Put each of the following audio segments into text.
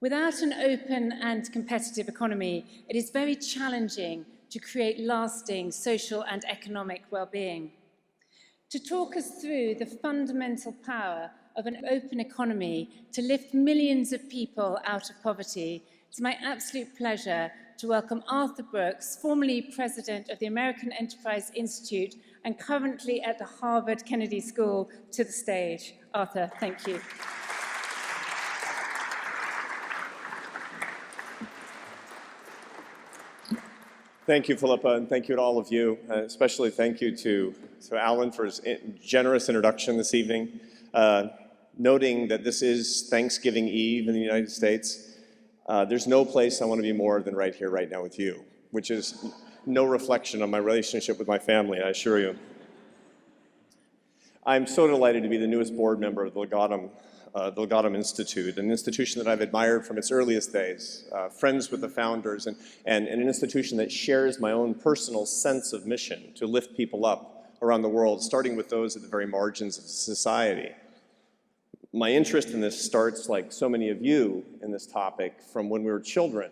Without an open and competitive economy, it is very challenging to create lasting social and economic well-being. To talk us through the fundamental power of an open economy to lift millions of people out of poverty, it's my absolute pleasure to welcome Arthur Brooks, formerly president of the American Enterprise Institute and currently at the Harvard Kennedy School, to the stage. Arthur, thank you. Thank you, Philippa, and thank you to all of you. Especially thank you to Alan for his generous introduction this evening. Noting that this is Thanksgiving Eve in the United States, there's no place I want to be more than right here, right now with you, which is no reflection on my relationship with my family, I assure you. I'm so delighted to be the newest board member of the Legatum Institute, an institution that I've admired from its earliest days, friends with the founders, and an institution that shares my own personal sense of mission to lift people up around the world, starting with those at the very margins of society. My interest in this starts, like so many of you in this topic, from when we were children.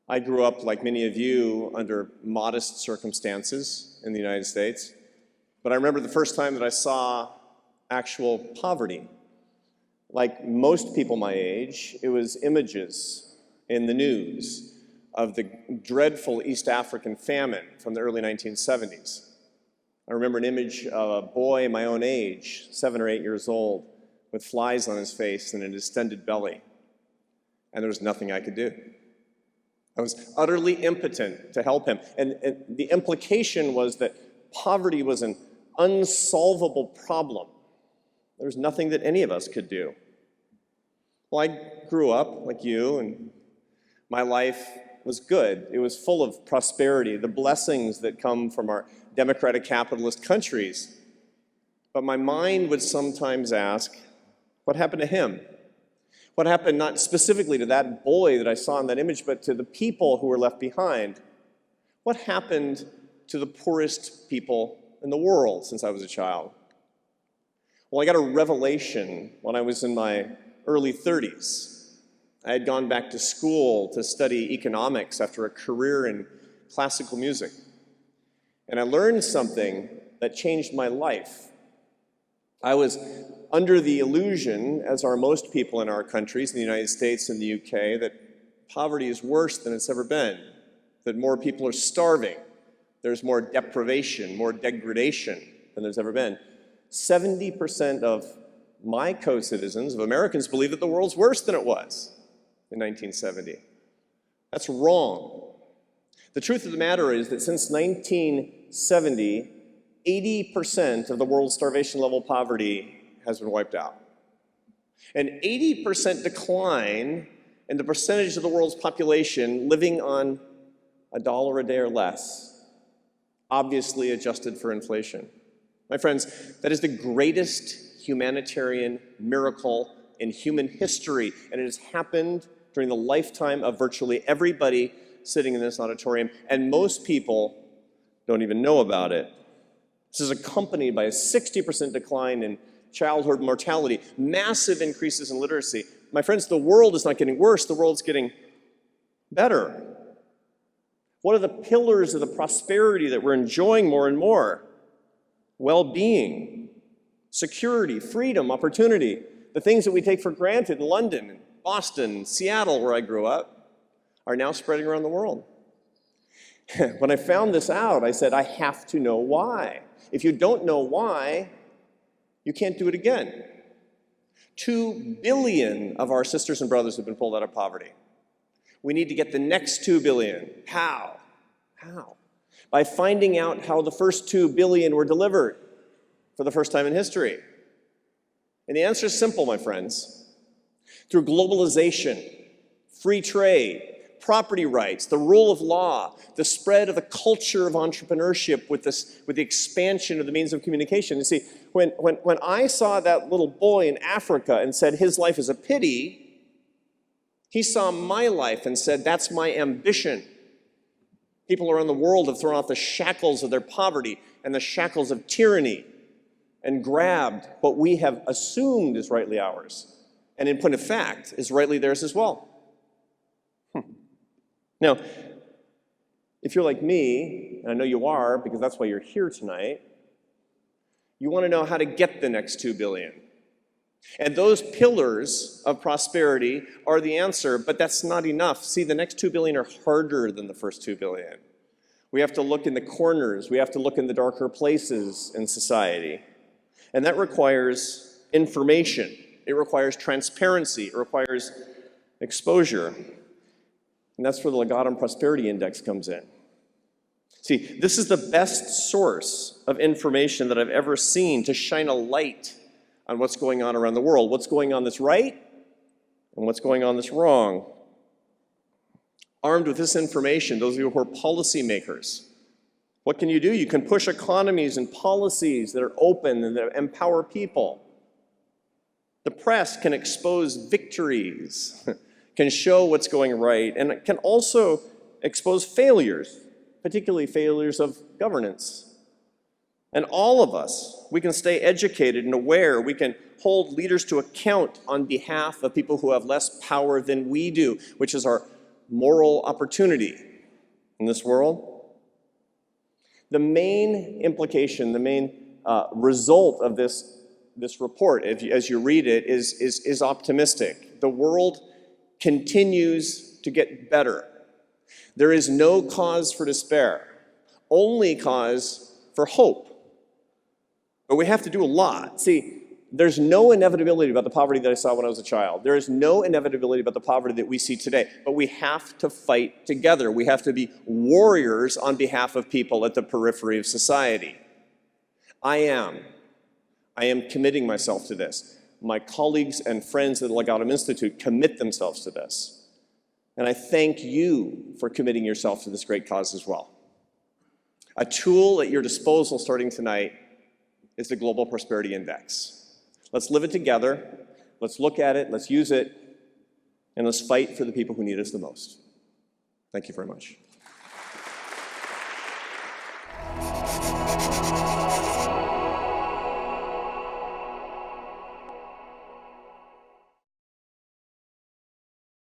I grew up, like many of you, under modest circumstances in the United States, but I remember the first time that I saw actual poverty. Like most people my age, it was images in the news of the dreadful East African famine from the early 1970s. I remember an image of a boy my own age, 7 or 8 years old, with flies on his face and a distended belly, and there was nothing I could do. I was utterly impotent to help him, and the implication was that poverty was an unsolvable problem. There was nothing that any of us could do. Well, I grew up like you, and my life was good. It was full of prosperity, the blessings that come from our democratic capitalist countries. But my mind would sometimes ask, what happened to him? What happened not specifically to that boy that I saw in that image, but to the people who were left behind? What happened to the poorest people in the world since I was a child? Well, I got a revelation when I was in my early 30s. I had gone back to school to study economics after a career in classical music. And I learned something that changed my life. I was under the illusion, as are most people in our countries, in the United States and the UK, that poverty is worse than it's ever been, that more people are starving, there's more deprivation, more degradation than there's ever been. 70% of my co-citizens, of Americans, believe that the world's worse than it was in 1970. That's wrong. The truth of the matter is that since 1970, 80% of the world's starvation level poverty has been wiped out. An 80% decline in the percentage of the world's population living on $1 a day or less, obviously adjusted for inflation. My friends, that is the greatest humanitarian miracle in human history, and it has happened during the lifetime of virtually everybody sitting in this auditorium, and most people don't even know about it. This is accompanied by a 60% decline in childhood mortality, massive increases in literacy. My friends, the world is not getting worse, the world's getting better. What are the pillars of the prosperity that we're enjoying more and more? Well-being, security, freedom, opportunity. The things that we take for granted in London, Boston, Seattle, where I grew up, are now spreading around the world. When I found this out, I said, I have to know why. If you don't know why, you can't do it again. 2 billion of our sisters and brothers have been pulled out of poverty. We need to get the next 2 billion. How? How? By finding out how the first 2 billion were delivered for the first time in history. And the answer is simple, my friends. Through globalization, free trade, property rights, the rule of law, the spread of the culture of entrepreneurship with the expansion of the means of communication. You see, when I saw that little boy in Africa and said his life is a pity, he saw my life and said, that's my ambition. People around the world have thrown off the shackles of their poverty and the shackles of tyranny and grabbed what we have assumed is rightly ours, and in point of fact, is rightly theirs as well. Now, if you're like me, and I know you are because that's why you're here tonight, you want to know how to get the next 2 billion. And those pillars of prosperity are the answer, but that's not enough. See, the next 2 billion are harder than the first 2 billion. We have to look in the corners. We have to look in the darker places in society. And that requires information. It requires transparency. It requires exposure. And that's where the Legatum Prosperity Index comes in. See, this is the best source of information that I've ever seen to shine a light on what's going on around the world, what's going on that's right and what's going on that's wrong. Armed with this information, those of you who are policymakers, what can you do? You can push economies and policies that are open and that empower people. The press can expose victories, can show what's going right, and it can also expose failures, particularly failures of governance. And all of us, we can stay educated and aware. We can hold leaders to account on behalf of people who have less power than we do, which is our moral opportunity in this world. The main implication, the main result of this report, as you read it, is optimistic. The world continues to get better. There is no cause for despair, only cause for hope. But we have to do a lot. See, there's no inevitability about the poverty that I saw when I was a child. There is no inevitability about the poverty that we see today. But we have to fight together. We have to be warriors on behalf of people at the periphery of society. I am committing myself to this. My colleagues and friends at the Legatum Institute commit themselves to this. And I thank you for committing yourself to this great cause as well. A tool at your disposal starting tonight is the Global Prosperity Index. Let's live it together. Let's look at it. Let's use it. And let's fight for the people who need us the most. Thank you very much.